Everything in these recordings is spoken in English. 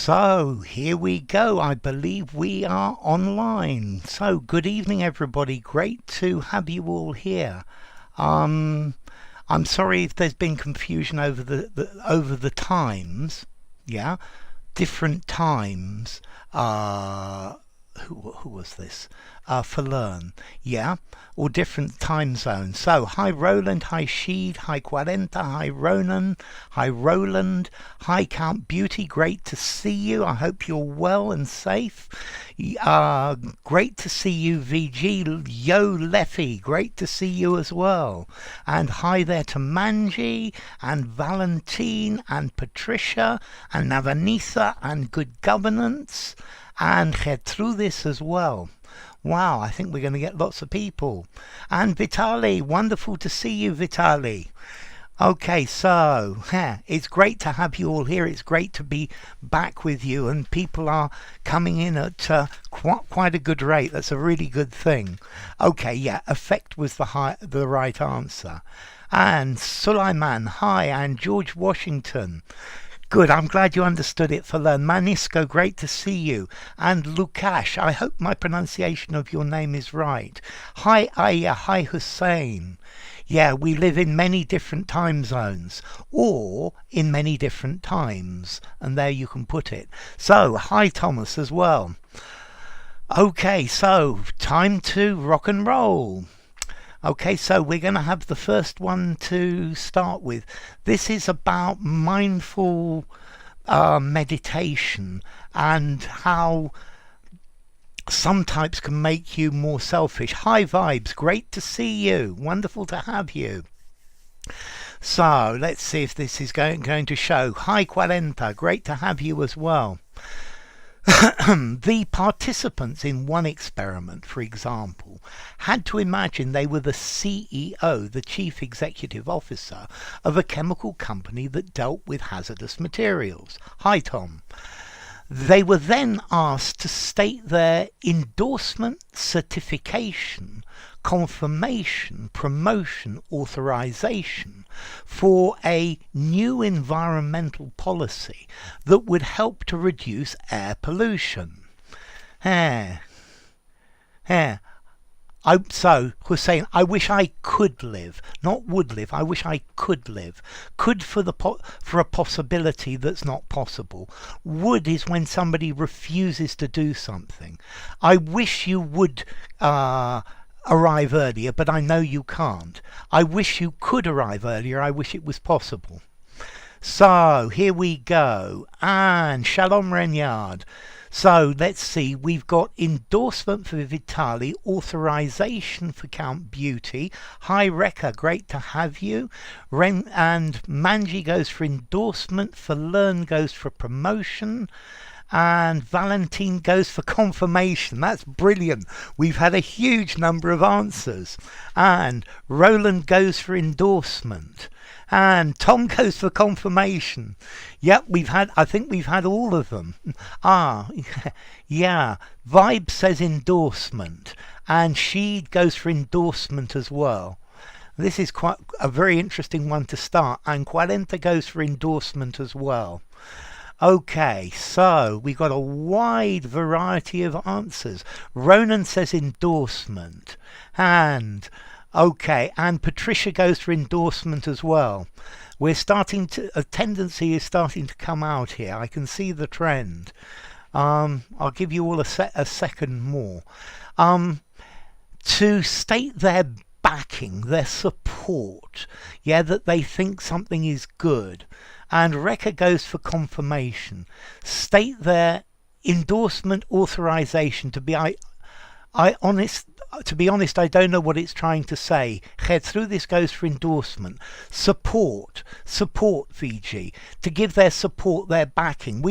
So here we go. I believe we are online. So good evening, everybody. Great to have you all here. I'm sorry if there's been confusion over the times. Yeah, different times. Who was this? For learn, yeah, or different time zones. So hi Roland, hi Sheed, hi Quarenta, hi Ronan, hi Roland, hi Count Beauty, great to see you. I hope you're well and safe. Great to see you VG, Yo Leffy, great to see you as well. And hi there to Manji and Valentine and Patricia and Navanitha and Good Governance and Gertrudis as well. Wow, I think we're going to get lots of people. And Vitali, wonderful to see you, Vitali. Okay, so it's great to have you all here. It's great to be back with you, and people are coming in at quite a good rate. That's a really good thing. Okay, yeah, effect was the right answer. And Sulaiman, hi, and George Washington. Good, I'm glad you understood it for learn. Manisco, great to see you. And Lukash, I hope my pronunciation of your name is right. Hi Aya, hi Hussein. Yeah, we live in many different time zones, or in many different times, and there you can put it. So, hi Thomas as well. Okay, so time to rock and roll. Okay, so we're going to have the first one to start with. This is about mindful meditation and how some types can make you more selfish. Hi Vibes, great to see you. Wonderful to have you. So let's see if this is going to show. Hi Quarenta, great to have you as well. The participants in one experiment, for example, had to imagine they were the CEO, the Chief Executive Officer, of a chemical company that dealt with hazardous materials. Hi, Tom. They were then asked to state their endorsement, certification, confirmation, promotion, authorisation for a new environmental policy that would help to reduce air pollution. So, Hussein, I wish I could live, not would live, I wish I could live. Could for a possibility that's not possible. Would is when somebody refuses to do something. I wish you would arrive earlier, but I know you can't. I wish you could arrive earlier, I wish it was possible. So, here we go. And Shalom Renyard. So let's see, we've got endorsement for Vitali, authorisation for Count Beauty. Hi Rekha, great to have you. And Manji goes for endorsement, for Learn goes for promotion, and Valentine goes for confirmation. That's brilliant. We've had a huge number of answers. And Roland goes for endorsement. And Tom goes for confirmation. Yep, I think we've had all of them. Yeah. Vibe says endorsement. And she goes for endorsement as well. This is quite a very interesting one to start. And Quarenta goes for endorsement as well. Okay, so we've got a wide variety of answers. Ronan says endorsement. And okay, and Patricia goes for endorsement as well. We're starting to, a tendency is starting to come out here. I can see the trend. I'll give you all a second more. To state their backing, their support, yeah, that they think something is good. And Rekha goes for confirmation. State their endorsement, authorization. To be honest, I don't know what it's trying to say. This goes for endorsement. Support VG. To give their support, their backing.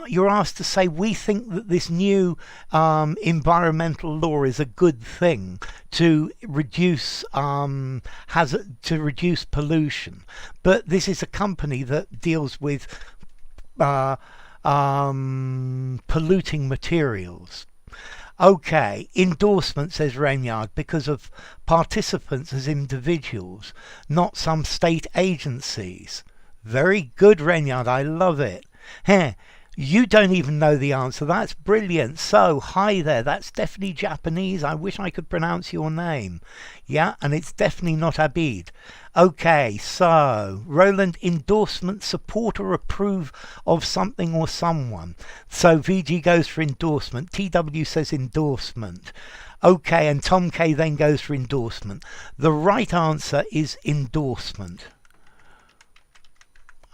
You're asked to say, we think that this new environmental law is a good thing to reduce reduce pollution. But this is a company that deals with polluting materials. Okay, endorsement, says Rainyard, because of participants as individuals, not some state agencies. Very good, Rainyard, I love it. Heh. You don't even know the answer. That's brilliant. So, hi there. That's definitely Japanese. I wish I could pronounce your name. Yeah, and it's definitely not Abid. Okay, so, Roland, endorsement, support or approve of something or someone. So, VG goes for endorsement. TW says endorsement. Okay, and Tom K then goes for endorsement. The right answer is endorsement.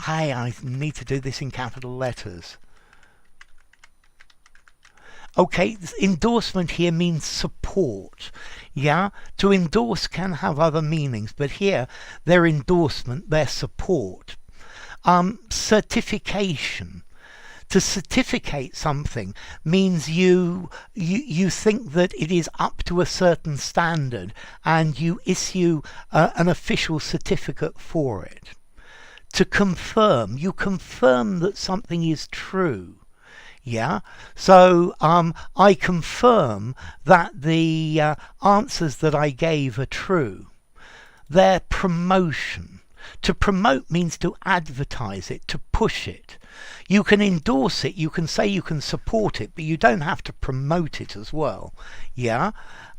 Hey, I need to do this in capital letters. Okay, endorsement here means support. Yeah, to endorse can have other meanings, but here their endorsement, their support. Certification. To certificate something means you think that it is up to a certain standard and you issue an official certificate for it. To confirm, you confirm that something is true. Yeah, so I confirm that the answers that I gave are true. Their promotion. To promote means to advertise it, to push it. You can endorse it, you can say you can support it, but you don't have to promote it as well. Yeah,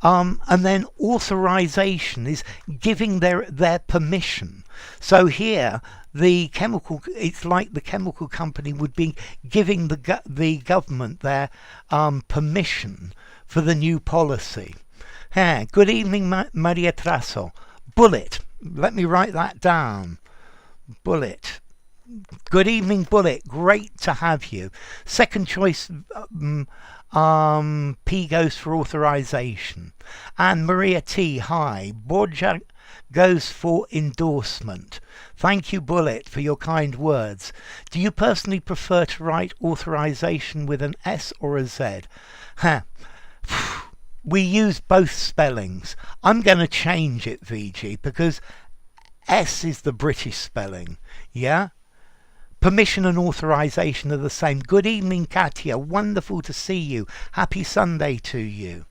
and then authorisation is giving their permission. So here, it's like the chemical company would be giving the government their permission for the new policy. Good evening, Maria Trasso. Bullet. Let me write that down. Bullet. Good evening, Bullet. Great to have you. Second choice, P goes for authorisation. And Maria T, hi. Borja goes for endorsement. Thank you, Bullet, for your kind words. Do you personally prefer to write authorisation with an S or a Z? We use both spellings. I'm going to change it, VG, because S is the British spelling. Yeah? Permission and authorisation are the same. Good evening, Katia. Wonderful to see you. Happy Sunday to you.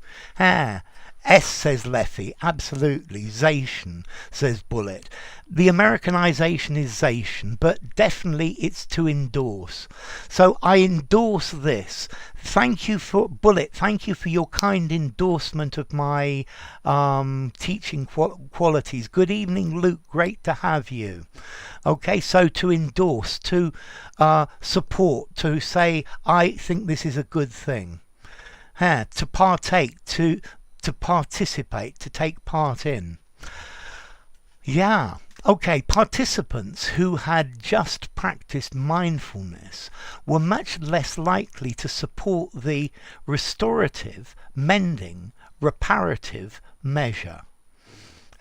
S, says Leffy. Absolutely. Zation, says Bullet. The Americanization is Zation, but definitely it's to endorse. So I endorse this. Thank you for, Bullet, thank you for your kind endorsement of my teaching qualities. Good evening, Luke. Great to have you. Okay, so to endorse, to support, to say, I think this is a good thing. To partake, to participate, to take part in. Yeah. Okay, participants who had just practiced mindfulness were much less likely to support the restorative, mending, reparative measure.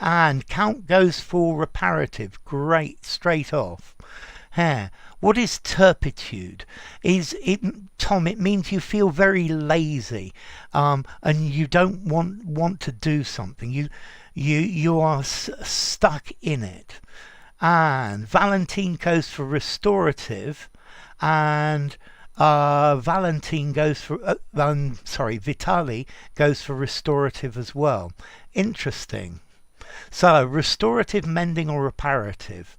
And count goes for reparative. Great, straight off. What is turpitude? Tom, it means you feel very lazy, and you don't want to do something. You are stuck in it. And Valentine goes for restorative, and Valentine goes for Vitali goes for restorative as well. Interesting. So restorative, mending, or reparative.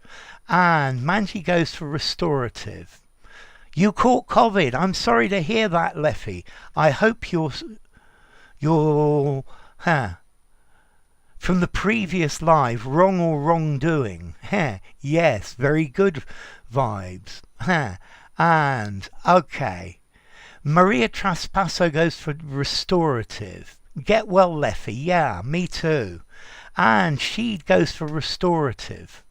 And Manji goes for restorative. You caught COVID. I'm sorry to hear that, Leffy. I hope you're from the previous live, wrong or wrongdoing. Yes, very good vibes. And okay. Maria Traspasso goes for restorative. Get well, Leffy. Yeah, me too. And she goes for restorative.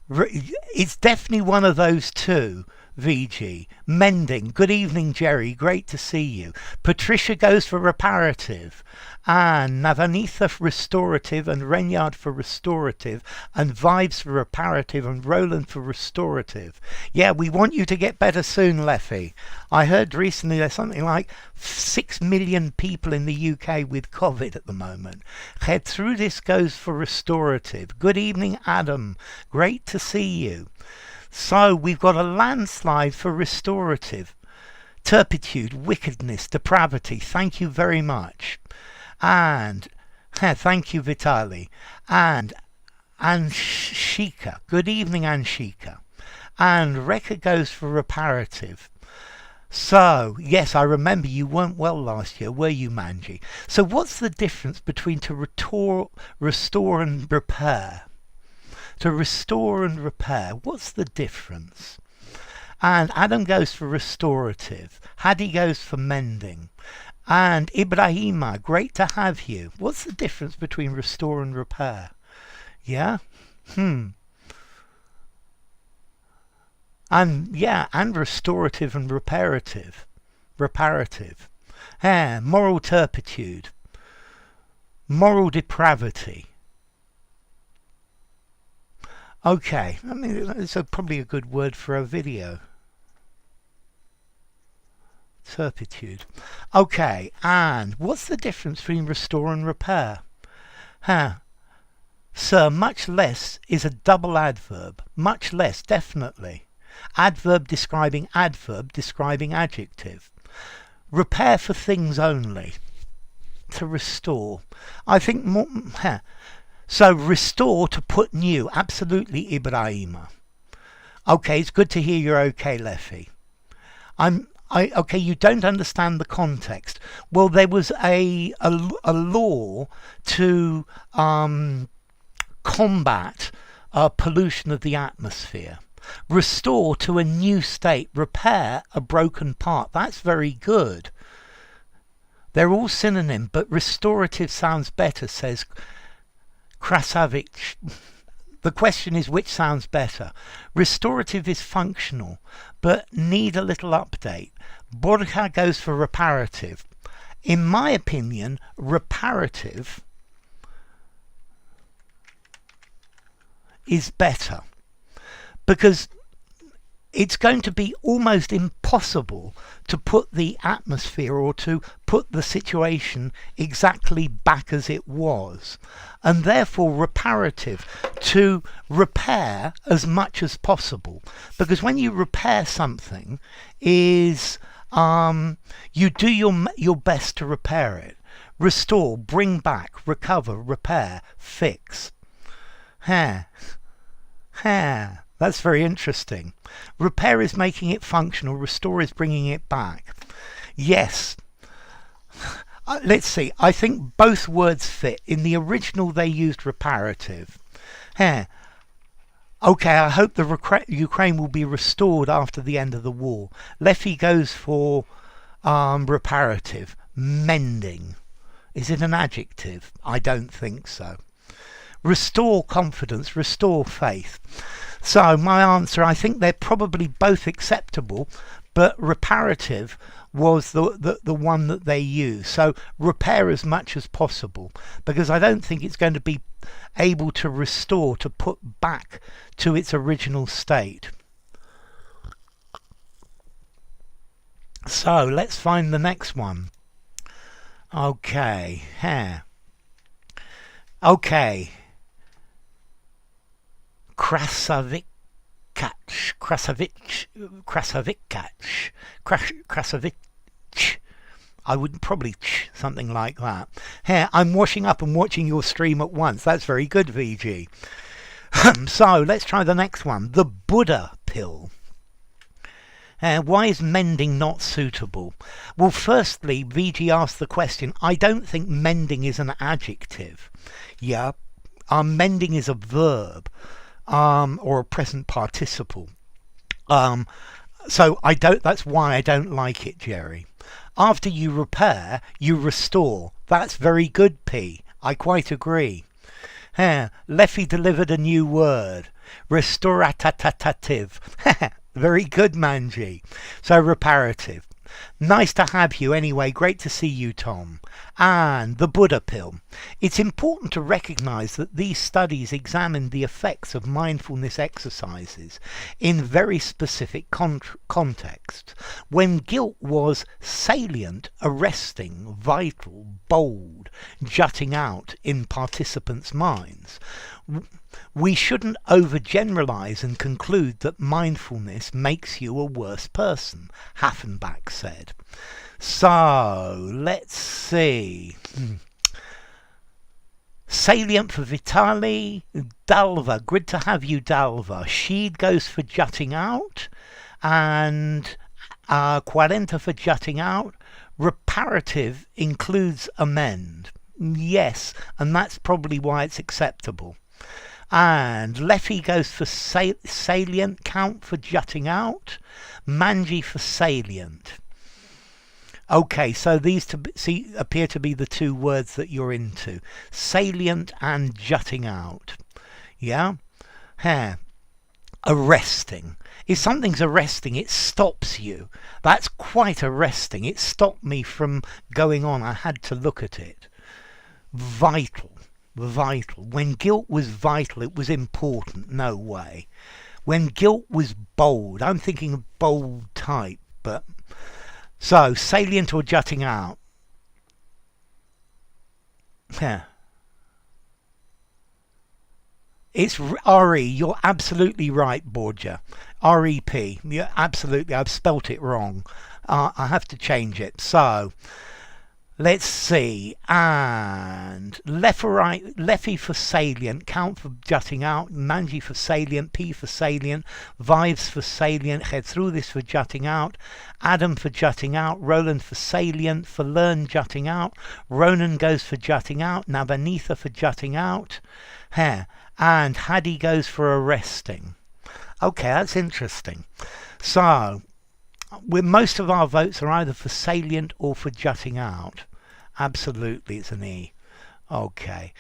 It's definitely one of those two, VG. Mending. Good evening, Jerry. Great to see you. Patricia goes for reparative. And Navanitha for restorative, and Renyard for restorative, and Vibes for reparative, and Roland for restorative. Yeah, we want you to get better soon, Leffy. I heard recently there's something like 6 million people in the UK with COVID at the moment. Head through this goes for restorative. Good evening, Adam. Great to see you. So we've got a landslide for restorative. Turpitude, wickedness, depravity. Thank you very much. And thank you, Vitali. And Anshika. Good evening, Anshika. and Rekha goes for reparative. So, yes, I remember you weren't well last year, were you, Manji? So what's the difference between to restore and repair? To restore and repair, what's the difference? And Adam goes for restorative. Hadi goes for mending. And Ibrahima, great to have you. What's the difference between restore and repair? Yeah? And yeah, and restorative and reparative. Reparative. Moral turpitude. Moral depravity. Okay, I mean, it's probably a good word for a video. Turpitude. Okay, and what's the difference between restore and repair? Sir, much less is a double adverb. Much less, definitely. Adverb describing adjective. Repair for things only. To restore. I think more... So restore to put new. Absolutely, Ibrahima. Okay, it's good to hear you're okay, Leffy. Okay, you don't understand the context. Well, there was a law to combat pollution of the atmosphere. Restore to a new state. Repair a broken part. That's very good. They're all synonym, but restorative sounds better, says Krasavich. The question is, which sounds better? Restorative is functional, but need a little update. Borja goes for reparative. In my opinion, reparative is better, because it's going to be almost impossible to put the atmosphere or to put the situation exactly back as it was, and therefore reparative, to repair as much as possible, because when you repair something is you do your best to repair it. Restore, bring back, recover, repair, fix. That's very interesting. Repair is making it functional. Restore is bringing it back. Yes. Let's see. I think both words fit. In the original, they used reparative. Okay, I hope the Ukraine will be restored after the end of the war. Leffy goes for reparative. Mending. Is it an adjective? I don't think so. Restore confidence. Restore faith. So my answer, I think they're probably both acceptable, but reparative was the one that they used. So repair as much as possible, because I don't think it's going to be able to restore, to put back to its original state. So let's find the next one. Okay. Okay. Krasavich. I would probably something like that. I'm washing up and watching your stream at once. That's very good, VG. So let's try the next one. The Buddha pill. Why is mending not suitable? Well, firstly, VG asked the question. I don't think mending is an adjective. Yeah, mending is a verb. Or a present participle. So that's why I don't like it, Jerry. After you repair, you restore. That's very good, P. I quite agree. Leffy delivered a new word. Restorative. Very good, Manji. So reparative. Nice to have you anyway. Great to see you, Tom. And the Buddha pill. It's important to recognize that these studies examined the effects of mindfulness exercises in very specific contexts, when guilt was salient, arresting, vital, bold, jutting out in participants' minds. We shouldn't over-generalise and conclude that mindfulness makes you a worse person, Hafenbrack said. So, let's see. Salient for Vitali. Dalva, good to have you, Dalva. Sheed goes for jutting out. And 40 for jutting out. Reparative includes amend. Yes, and that's probably why it's acceptable. And Leffy goes for salient, count for jutting out, manji for salient. Okay, so these appear to be the two words that you're into. Salient and jutting out. Yeah? Arresting. If something's arresting, it stops you. That's quite arresting. It stopped me from going on. I had to look at it. Vital. Vital. When guilt was vital, it was important. No way. When guilt was bold, I'm thinking of bold type, but... So, salient or jutting out? It's RE. You're absolutely right, Borgia. REP. Yeah, absolutely. I've spelt it wrong. I have to change it. So, let's see. And Leffy for salient, count for jutting out, manji for salient, P for salient, Vives for salient, head through this for jutting out, Adam for jutting out, Roland for salient, for learn jutting out, Ronan goes for jutting out, Nabanitha for jutting out, and Hadi goes for arresting. Okay, that's interesting. So, most of our votes are either for salient or for jutting out. Absolutely, it's an E. Okay.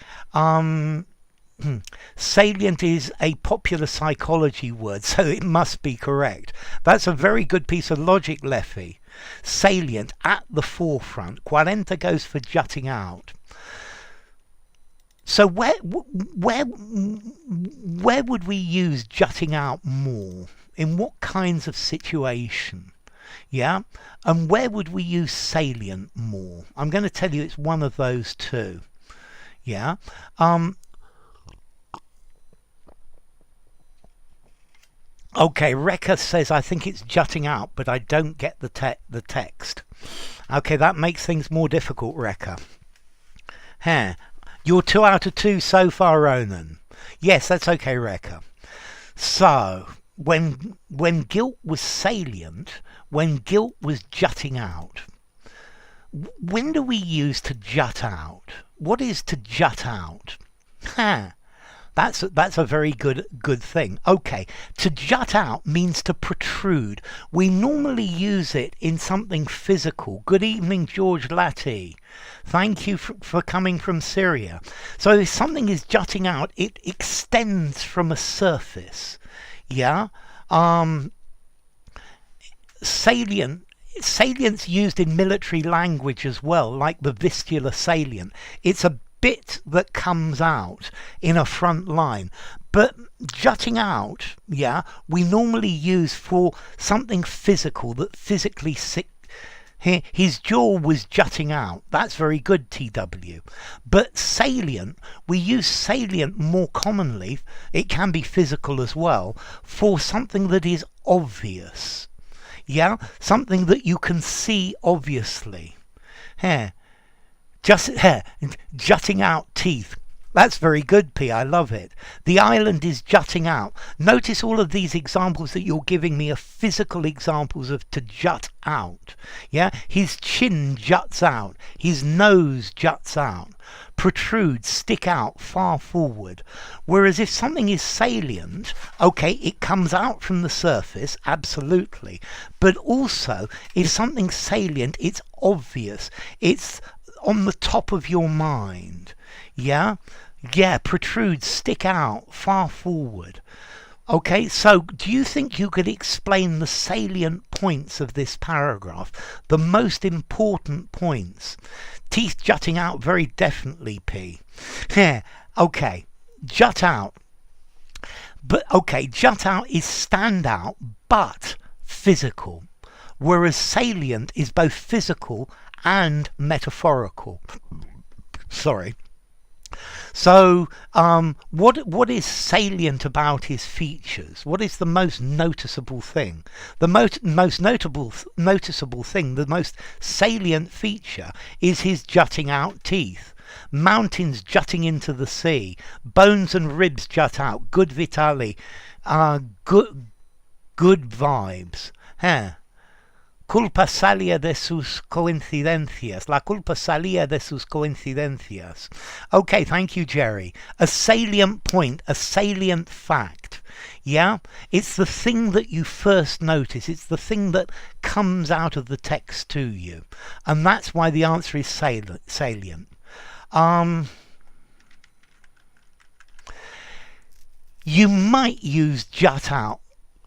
Salient is a popular psychology word, so it must be correct. That's a very good piece of logic, Leffy. Salient, at the forefront. 40 goes for jutting out. So where would we use jutting out more? In what kinds of situation? Yeah, and where would we use salient more? I'm going to tell you it's one of those two. Yeah. Okay, Rekha says, I think it's jutting out, but I don't get the text. Okay, that makes things more difficult, Rekha. You're 2 out of 2 so far, Ronan. Yes, that's okay, Rekha. So, when guilt was salient, when guilt was jutting out, when do we use to jut out? What is to jut out? That's a very good thing. Okay, to jut out means to protrude. We normally use it in something physical. Good evening, George Latty. Thank you for coming from Syria. So if something is jutting out, it extends from a surface. Yeah. Salient's used in military language as well, like the vistula salient. It's a bit that comes out in a front line. But jutting out, yeah, we normally use for something physical that physically his jaw was jutting out. That's very good, TW. But salient, we use salient more commonly, it can be physical as well, for something that is obvious. Yeah, something that you can see obviously. Jutting out teeth. That's very good, P. I love it. The island is jutting out. Notice all of these examples that you're giving me are physical examples of to jut out. Yeah, his chin juts out. His nose juts out. Protrude, stick out, far forward. Whereas if something is salient, okay, it comes out from the surface, absolutely. But also, if something's salient, it's obvious. It's on the top of your mind. Yeah, protrude, stick out, far forward. Okay, so do you think you could explain the salient points of this paragraph? The most important points. Teeth jutting out, very definitely, P. Okay, jut out. But okay, jut out is stand out, but physical. Whereas salient is both physical and metaphorical. Sorry. So, what is salient about his features? What is the most noticeable thing? The most noticeable thing, the most salient feature, is his jutting out teeth. Mountains jutting into the sea, bones and ribs jut out. Good Vitali, good vibes. Huh. Culpa salía de sus coincidencias. La culpa salía de sus coincidencias. Okay, thank you, Jerry. A salient point, a salient fact. Yeah? It's the thing that you first notice. It's the thing that comes out of the text to you. And that's why the answer is salient. You might use jut out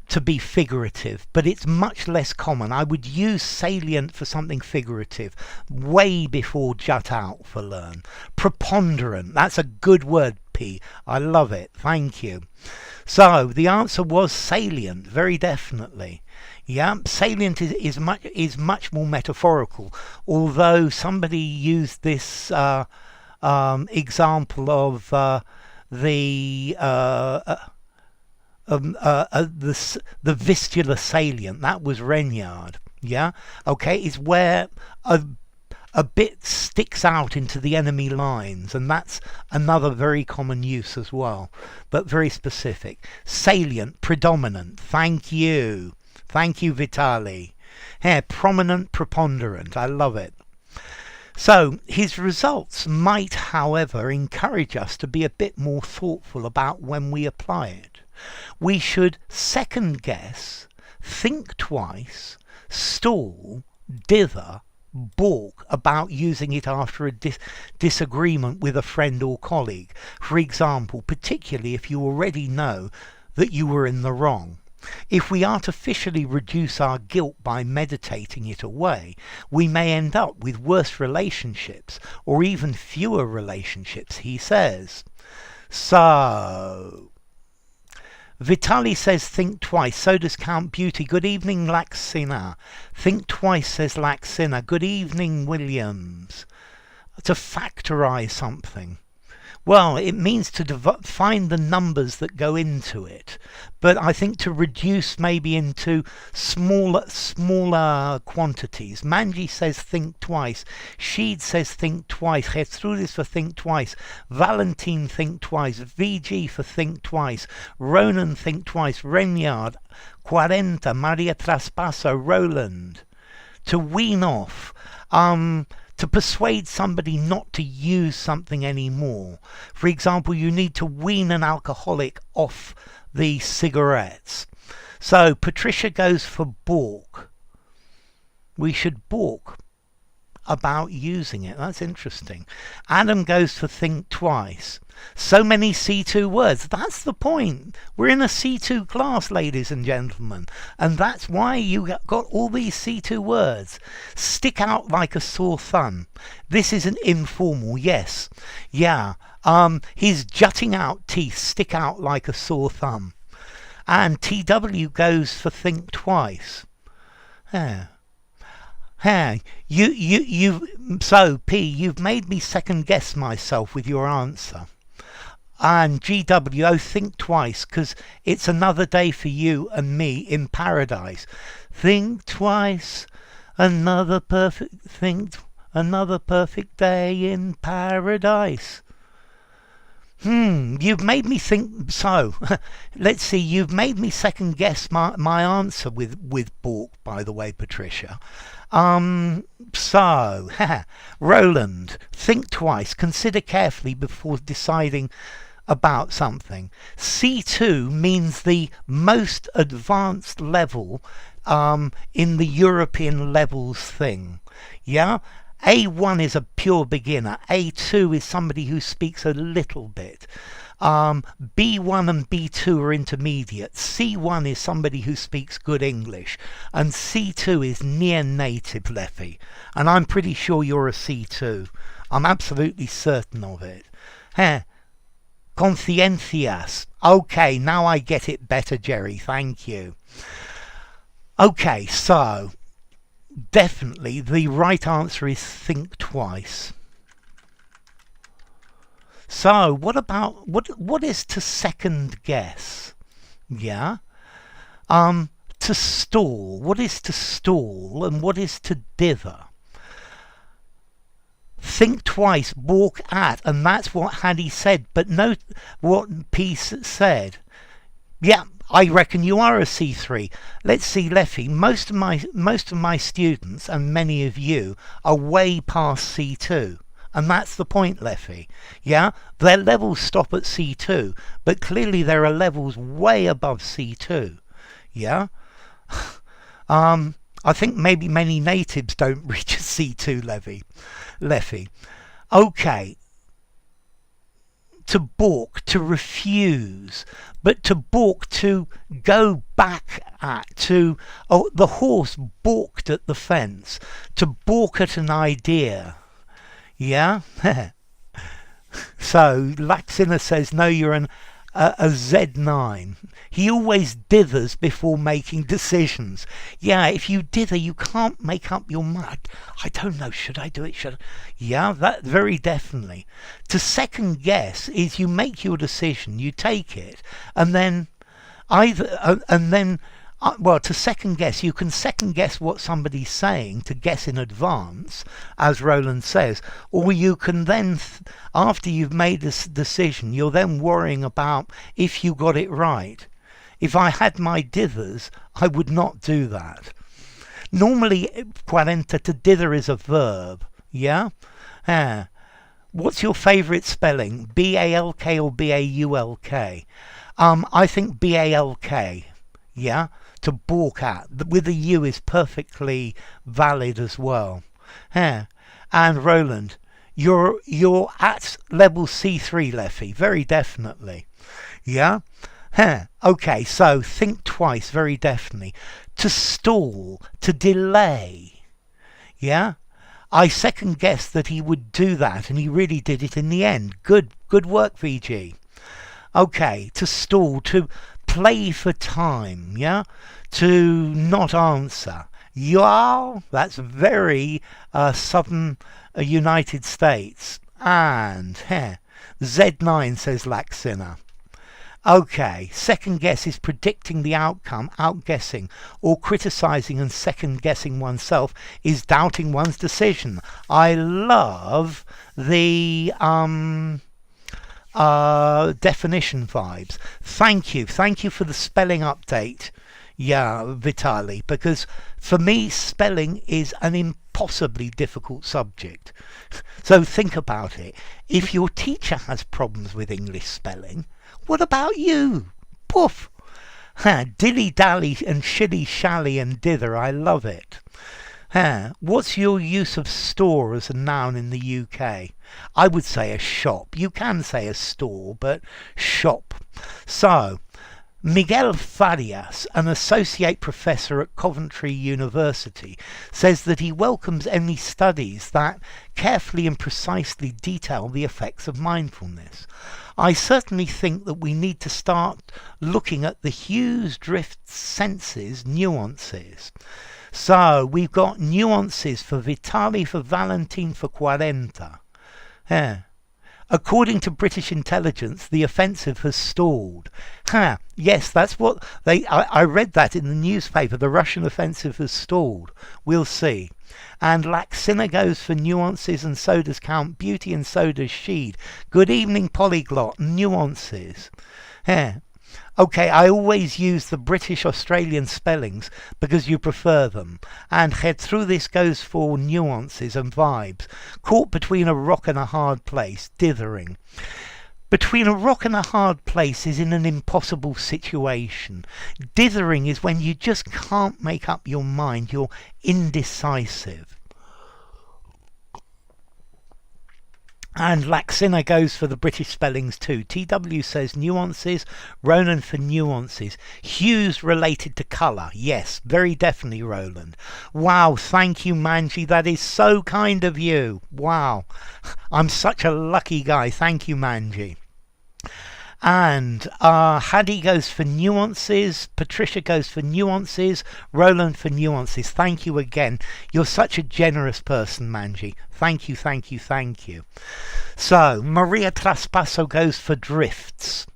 to be figurative, but it's much less common. I would use salient for something figurative way before jut out for learn. Preponderant, that's a good word, P. I love it. Thank you. So the answer was salient, very definitely. Yeah, salient is much more metaphorical, although somebody used this example of the vistula salient. That was Regnard. Yeah, okay, it's where a bit sticks out into the enemy lines, and that's another very common use as well, but very specific. Salient, predominant. Thank you, Vitali. Yeah, prominent, preponderant. I love it. So his results might, however, encourage us to be a bit more thoughtful about when we apply it. We should second guess, think twice, stall, dither, balk about using it after a disagreement with a friend or colleague. For example, particularly if you already know that you were in the wrong. If we artificially reduce our guilt by meditating it away, we may end up with worse relationships or even fewer relationships, he says. So, Vitali says think twice, so does Count Beauty. Good evening, Laxina. Think twice, says Laxina. Good evening, Williams. To factorize something. Well, it means to find the numbers that go into it, but I think to reduce maybe into smaller quantities. Manji says think twice. Sheed says think twice. Gertrudis for think twice. Valentine think twice. VG for think twice. Ronan think twice. Renyard, 40, Maria Traspasso, Roland. To wean off. To persuade somebody not to use something anymore. For example, you need to wean an alcoholic off the cigarettes. So Patricia goes for balk. We should balk about using it. That's interesting. Adam goes for think twice. So many C2 words. That's the point. We're in a C2 class, ladies and gentlemen. And that's why you got all these C2 words. Stick out like a sore thumb. This is an informal, yes. Yeah. His jutting out teeth stick out like a sore thumb. And TW goes for think twice. Yeah. Hey, so P, you've made me second guess myself with your answer. And GW, oh, think twice, 'cause it's another day for you and me in paradise. Think twice, another perfect day in paradise. You've made me think. So, let's see. You've made me second guess my answer with balk. By the way, Patricia. So, Roland, think twice. Consider carefully before deciding about something. C2 means the most advanced level in the European levels thing. Yeah. A1 is a pure beginner. A2 is somebody who speaks a little bit. B1 and B2 are intermediate. C1 is somebody who speaks good English. And C2 is near native, Leffy. And I'm pretty sure you're a C2. I'm absolutely certain of it. Conciencias. Okay, now I get it better, Jerry. Thank you. Okay, so definitely the right answer is think twice. So what about, what is to second guess? Yeah. To stall. What is to stall and what is to dither? Think twice, balk at, and that's what Hattie said. But note what Peace said. Yeah, I reckon you are a C3. Let's see, Leffy. Most of my students and many of you are way past C2. And that's the point, Leffy. Yeah, their levels stop at C2, but clearly there are levels way above C2. Yeah. I think maybe many natives don't reach a C2 Leffy. Okay. To balk, to refuse, but to balk, to go back at, to, oh, the horse balked at the fence, to balk at an idea. Yeah? So, Laxina says, no, you're a Z9. He always dithers before making decisions. Yeah, if you dither, you can't make up your mind. I don't know, should I do it? Should I? Yeah, that very definitely. To second guess is you make your decision, you take it, and then well, to second guess, you can second guess what somebody's saying, to guess in advance, as Roland says, or you can then, after you've made this decision, you're then worrying about if you got it right. If I had my dithers, I would not do that. Normally, quarenta, to dither is a verb, yeah? What's your favourite spelling, B-A-L-K or B-A-U-L-K? I think B-A-L-K, yeah? To balk at, with a U is perfectly valid as well. And Roland, you're at level C3, Leffy, very definitely. Yeah? Okay, so think twice, very definitely. To stall, to delay. Yeah? I second guessed that he would do that, and he really did it in the end. Good work, VG. Okay, to stall, to play for time, yeah? To not answer. Yeah, that's very southern United States. And Z9, says Laxina. Okay, second guess is predicting the outcome, outguessing, or criticising and second guessing oneself is doubting one's decision. I love the definition vibes. Thank you for the spelling update. Yeah, Vitali, because for me spelling is an impossibly difficult subject. So think about it. If your teacher has problems with English spelling, what about you? Poof! Dilly-dally and shilly-shally and dither, I love it. What's your use of store as a noun in the UK? I would say a shop. You can say a store, but shop. So, Miguel Farias, an associate professor at Coventry University, says that he welcomes any studies that carefully and precisely detail the effects of mindfulness. I certainly think that we need to start looking at the hues, drifts, senses, nuances. So we've got nuances for Vitali, for Valentine, for Quarenta. According to British intelligence, the offensive has stalled. Yes, that's what I read that in the newspaper. The Russian offensive has stalled. We'll see. And Laxina goes for nuances, and so does Count Beauty, and so does Sheed. Good evening, Polyglot. Nuances. Okay, I always use the British Australian spellings because you prefer them. And head through this goes for nuances and vibes. Caught between a rock and a hard place, dithering. Between a rock and a hard place is in an impossible situation. Dithering is when you just can't make up your mind. You're indecisive. And Laxina goes for the British spellings too. TW says nuances, Ronan for nuances. Hues related to colour. Yes, very definitely, Roland. Wow, thank you, Manji. That is so kind of you. Wow. I'm such a lucky guy. Thank you, Manji. And Hadi goes for nuances, Patricia goes for nuances, Roland for nuances. Thank you again. You're such a generous person, Manji. Thank you, thank you, thank you. So, Maria Traspasso goes for drifts.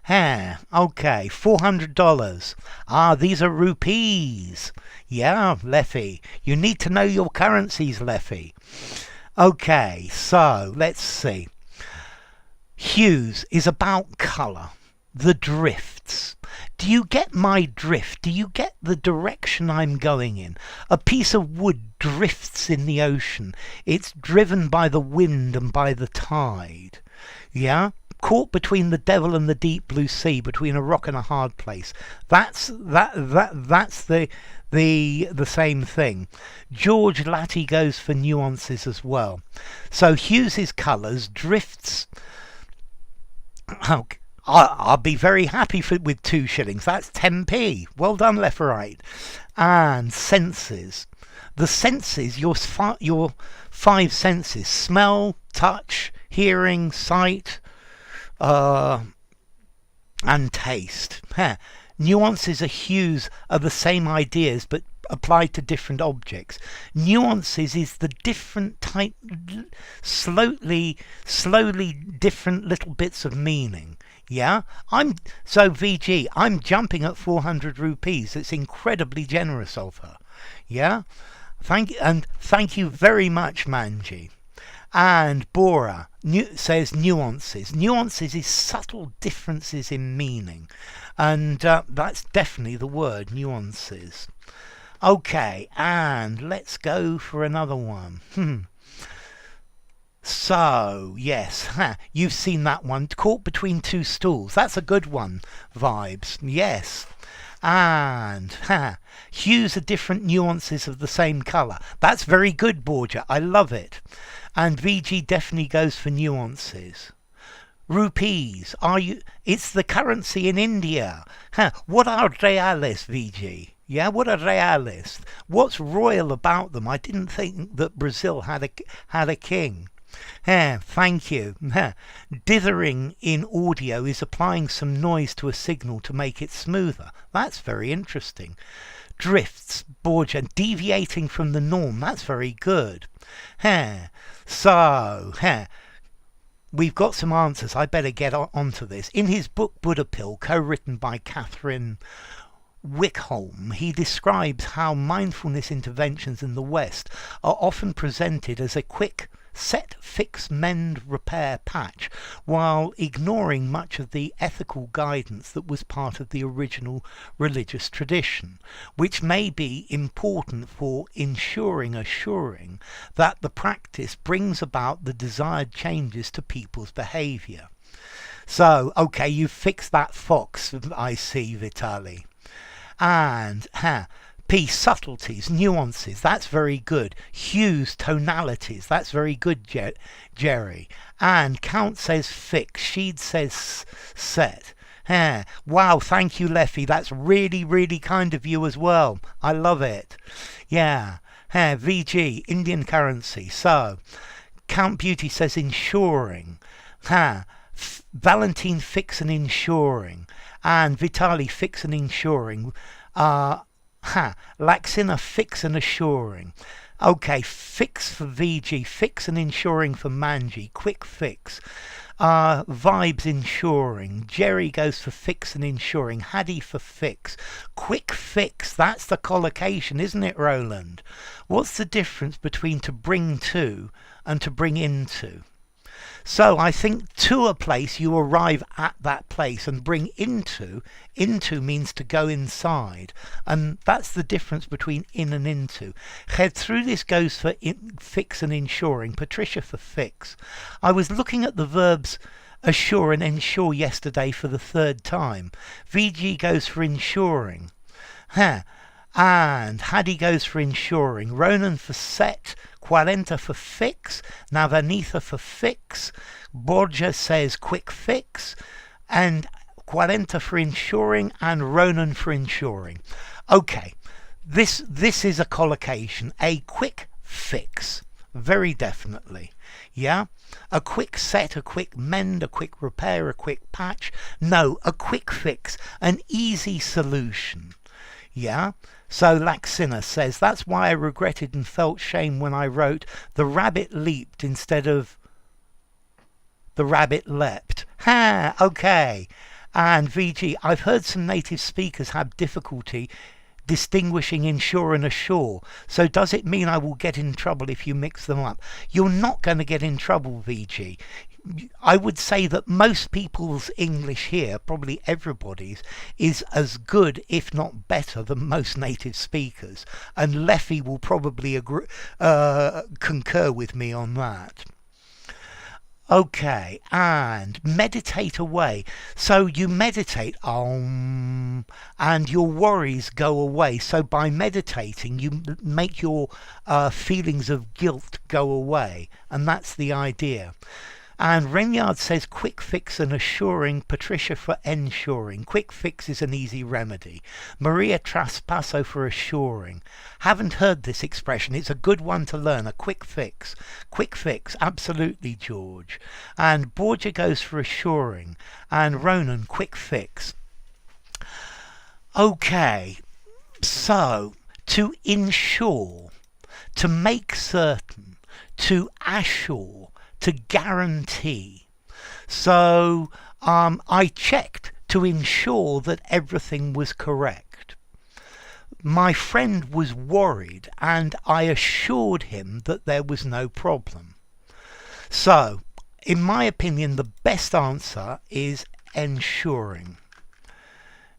Okay, $400. These are rupees. Yeah, Leffy. You need to know your currencies, Leffy. Okay, so, let's see. Hues is about colour, the drifts. Do you get my drift? Do you get the direction I'm going in? A piece of wood drifts in the ocean. It's driven by the wind and by the tide. Yeah? Caught between the devil and the deep blue sea, between a rock and a hard place. That's the same thing. George Latty goes for nuances as well. So hues is colours, drifts. I'll be very happy with 2 shillings. That's 10p. Well done, left or right. And senses. The senses, your 5 senses: smell, touch, hearing, sight, and taste. Nuances and hues are the same ideas, but applied to different objects. Nuances is the different type, slowly different little bits of meaning. Yeah, so VG, I'm jumping at 400 rupees. It's incredibly generous of her. Yeah, thank you very much, Manji. And Bora says nuances. Nuances is subtle differences in meaning, and that's definitely the word, nuances. Okay, and let's go for another one. So, yes, you've seen that one. Caught between 2 stools. That's a good one, Vibes. Yes. And hues are different nuances of the same colour. That's very good, Borgia. I love it. And VG definitely goes for nuances. Rupees. It's the currency in India. What are reales, VG? Yeah, what are reales? What's royal about them? I didn't think that Brazil had a king. Thank you. Dithering in audio is applying some noise to a signal to make it smoother. That's very interesting. Drifts, Borgia, deviating from the norm. That's very good. So, we've got some answers. I better get onto this. In his book Buddha Pill, co-written by Catherine Wickholm, he describes how mindfulness interventions in the West are often presented as a quick set, fix, mend, repair patch, while ignoring much of the ethical guidance that was part of the original religious tradition, which may be important for assuring that the practice brings about the desired changes to people's behaviour. So, okay, you've fixed that fox, I see, Vitali. And, P, subtleties, nuances, that's very good. Hues, tonalities, that's very good, Jerry. And Count says fix, Sheed says set. Wow, thank you, Leffy. That's really, really kind of you as well. I love it. Yeah. VG, Indian currency. So, Count Beauty says ensuring. Valentine, fix and ensuring. And Vitali, fix and ensuring. Laxina, fix and assuring. Okay, fix for VG, fix and ensuring for Manji, quick fix. Vibes ensuring. Jerry goes for fix and ensuring. Hadi for fix. Quick fix, that's the collocation, isn't it, Roland? What's the difference between to bring to and to bring into? So I think to a place you arrive at that place, and bring into means to go inside, and that's the difference between in and into. Head through this goes for fix and ensuring. Patricia for fix. I was looking at the verbs assure and ensure yesterday for the 3rd time. VG goes for ensuring. And Hadi goes for ensuring. Ronan for set. Quarenta for fix. Navanitha for fix. Borgia says quick fix. And Quarenta for ensuring. And Ronan for ensuring. Okay, this is a collocation. A quick fix. very definitely. Yeah, a quick set, a quick mend, a quick repair, a quick patch. No, a quick fix, an easy solution. Yeah, so Laxina says, that's why I regretted and felt shame when I wrote the rabbit leaped instead of the rabbit leapt. Ha, okay. And VG, I've heard some native speakers have difficulty distinguishing inshore and ashore. So does it mean I will get in trouble if you mix them up? You're not going to get in trouble, VG. I would say that most people's English here, probably everybody's, is as good, if not better, than most native speakers. And Leffy will probably concur with me on that. Okay, and meditate away. So you meditate, and your worries go away. So by meditating, you make your feelings of guilt go away. And that's the idea. And Renyard says quick fix and assuring, Patricia for ensuring. Quick fix is an easy remedy. Maria Traspasso for assuring. Haven't heard this expression. It's a good one to learn. A quick fix. Quick fix. Absolutely, George. And Borgia goes for assuring. And Ronan, quick fix. Okay. So, to ensure, to make certain, to assure, to guarantee. So I checked to ensure that everything was correct. My friend was worried and I assured him that there was no problem. So, in my opinion, the best answer is ensuring.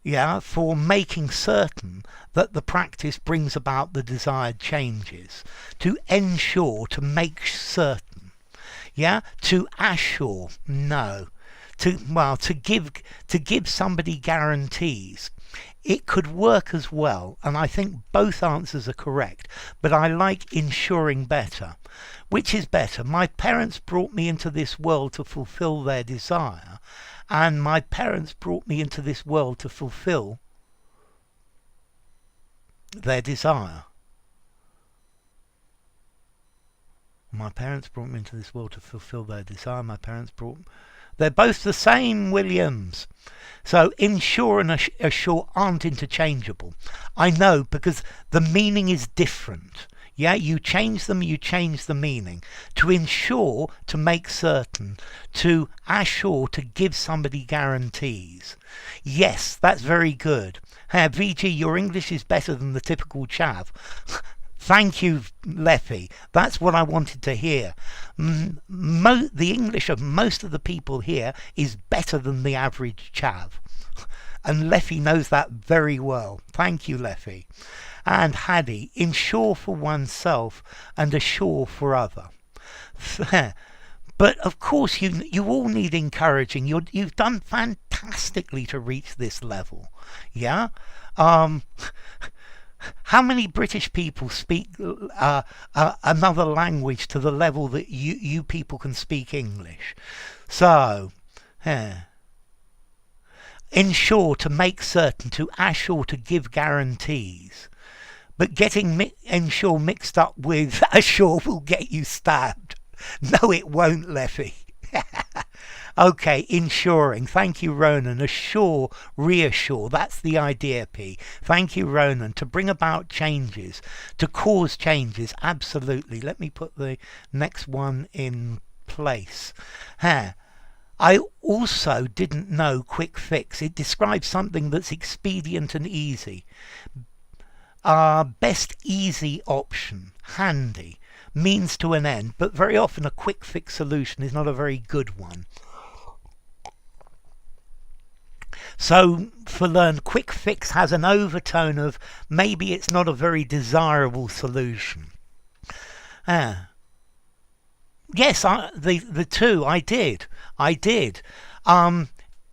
Yeah, for making certain that the practice brings about the desired changes. To ensure, to make certain. Yeah, to assure, no. To give somebody guarantees. It could work as well, and I think both answers are correct, but I like ensuring better. Which is better? My parents brought me into this world to fulfill their desire, and my parents brought me into this world to fulfill their desire. My parents brought me into this world to fulfill their desire. My parents brought... They're both the same, Williams. So ensure and assure aren't interchangeable. I know, because the meaning is different. Yeah, you change them, you change the meaning. To ensure, to make certain. To assure, to give somebody guarantees. Yes, that's very good. VG, your English is better than the typical chav. Thank you, Leffy. That's what I wanted to hear. The English of most of the people here is better than the average chav. And Leffy knows that very well. Thank you, Leffy. And Haddy, ensure for oneself and assure for other. But of course, you all need encouraging. You've done fantastically to reach this level. Yeah? How many British people speak another language to the level that you people can speak English? So, ensure, to make certain, to assure, to give guarantees. But getting ensure mixed up with assure will get you stabbed. No, it won't, Leffy. Okay, ensuring. Thank you, Ronan. Assure, reassure. That's the idea, P. Thank you, Ronan. To bring about changes, to cause changes. Absolutely. Let me put the next one in place. I also didn't know quick fix. It describes something that's expedient and easy. Best easy option. Handy. Means to an end. But very often a quick fix solution is not a very good one. So, for learn, quick fix has an overtone of maybe it's not a very desirable solution. Yes, the two, I did.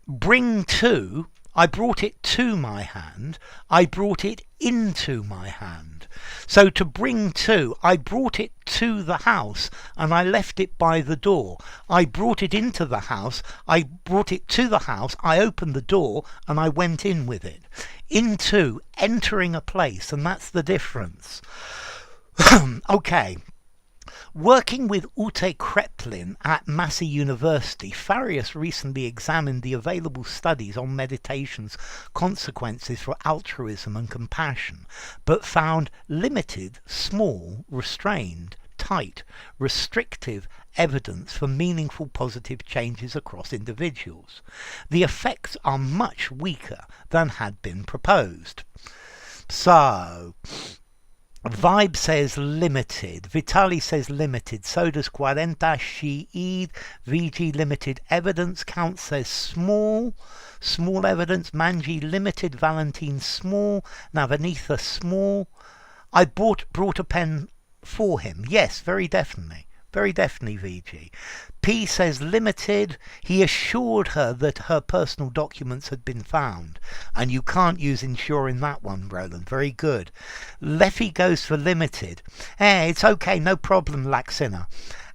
Bring to, I brought it to my hand. I brought it into my hand. So to bring to, I brought it to the house and I left it by the door. I brought it into the house, I brought it to the house, I opened the door and I went in with it. Into, entering a place, and that's the difference. Okay. Working with Ute Kreplin at Massey University, Farias recently examined the available studies on meditation's consequences for altruism and compassion, but found limited, small, restrained, tight, restrictive evidence for meaningful positive changes across individuals. The effects are much weaker than had been proposed. So, Vibe says limited, Vitali says limited, so does 40 Sheed, VG limited evidence, Count says small evidence, Manji limited, Valentine small, Navanitha small. I brought a pen for him, yes, very definitely, VG. P says limited, he assured her that her personal documents had been found, and you can't use ensure in that one, Roland, very good. Leffy goes for limited, it's okay, no problem, Laxina.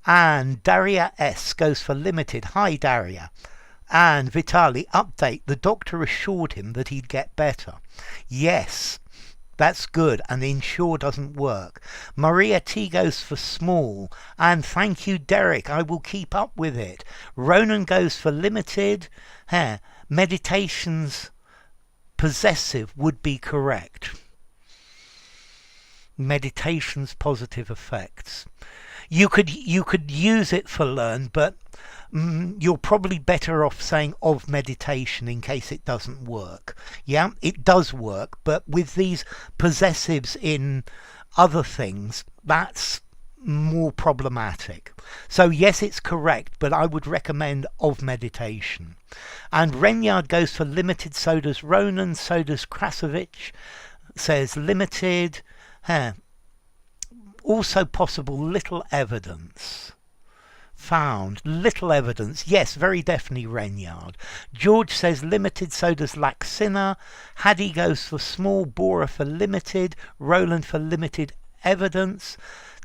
And Daria S goes for limited, hi Daria. And Vitali, update, the doctor assured him that he'd get better. Yes, that's good, and the ensure doesn't work. Maria T goes for small, and thank you Derek, I will keep up with it. Ronan goes for limited, meditations possessive would be correct. Meditation's positive effects. You could use it for learn, but you're probably better off saying of meditation in case it doesn't work. Yeah, it does work, but with these possessives in other things, that's more problematic. So yes, it's correct, but I would recommend of meditation. And Renyard goes for limited, so does Ronan, so does Krasovich, says limited. Also possible, little evidence. Found little evidence, yes, very definitely Renyard. George says limited, so does Laxina. Haddy goes for small, Bora for limited, Roland for limited evidence.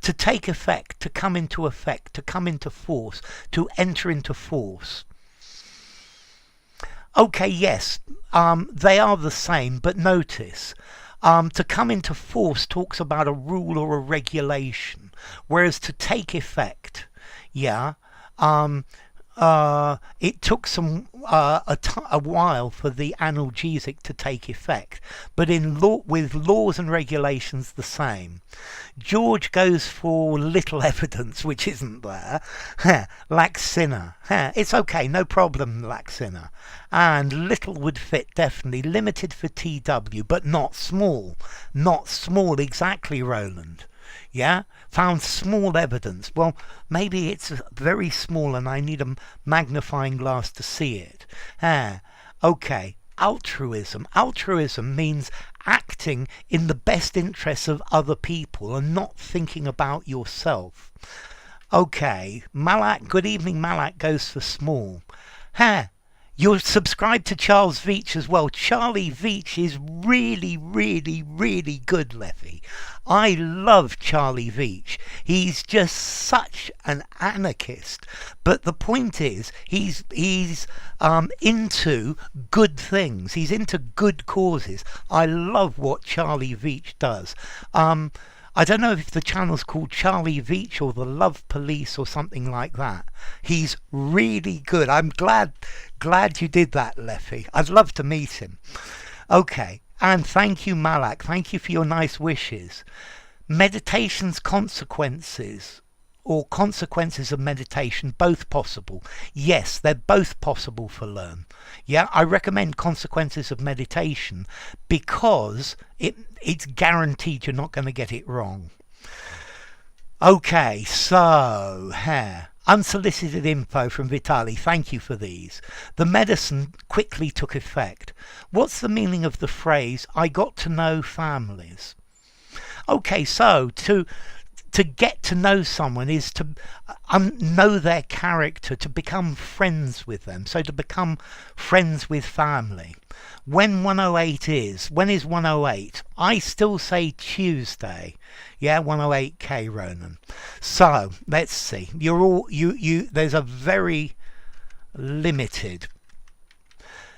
To take effect, to come into effect, to come into force, to enter into force. Okay, yes, they are the same, but notice, to come into force talks about a rule or a regulation, whereas to take effect, yeah, it took a while for the analgesic to take effect, but with laws and regulations the same. George goes for little evidence, which isn't there. Laxina. It's okay, no problem, Laxina. And little would fit, definitely. Limited for TW, but not small. Not small, exactly, Roland. Yeah, found small evidence. Well, maybe it's very small and I need a magnifying glass to see it. Okay, altruism. Altruism means acting in the best interests of other people and not thinking about yourself. Okay, Malak, good evening, Malak goes for small. You're subscribed to Charles Veach as well. Charlie Veach is really, really, really good, Leffy. I love Charlie Veach. He's just such an anarchist. But the point is, he's into good things. He's into good causes. I love what Charlie Veach does. I don't know if the channel's called Charlie Veach or the Love Police or something like that. He's really good. I'm glad you did that, Leffy. I'd love to meet him. Okay, and thank you, Malak. Thank you for your nice wishes. Meditation's consequences, or consequences of meditation, both possible. Yes, they're both possible for learn. Yeah, I recommend consequences of meditation because it's guaranteed you're not going to get it wrong. Okay, so unsolicited info from Vitali. Thank you for these. The medicine quickly took effect. What's the meaning of the phrase, I got to know families? Okay, so to get to know someone is to know their character, to become friends with them. So to become friends with family. When 108 is, when is 108? I still say Tuesday. Yeah, 108k, Ronan. So let's see. You're all there's a very limited.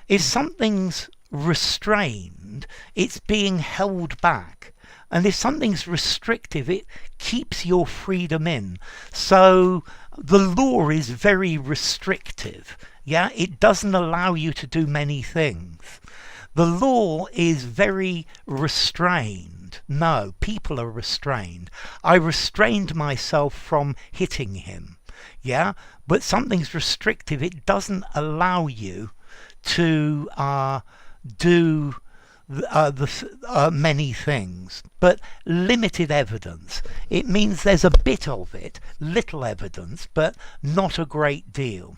If something's restrained, it's being held back. And if something's restrictive, it keeps your freedom in. So the law is very restrictive. Yeah, it doesn't allow you to do many things. The law is very restrained. No, people are restrained. I restrained myself from hitting him. Yeah, but something's restrictive. It doesn't allow you to do many things, but limited evidence. It means there's a bit of it, little evidence, but not a great deal.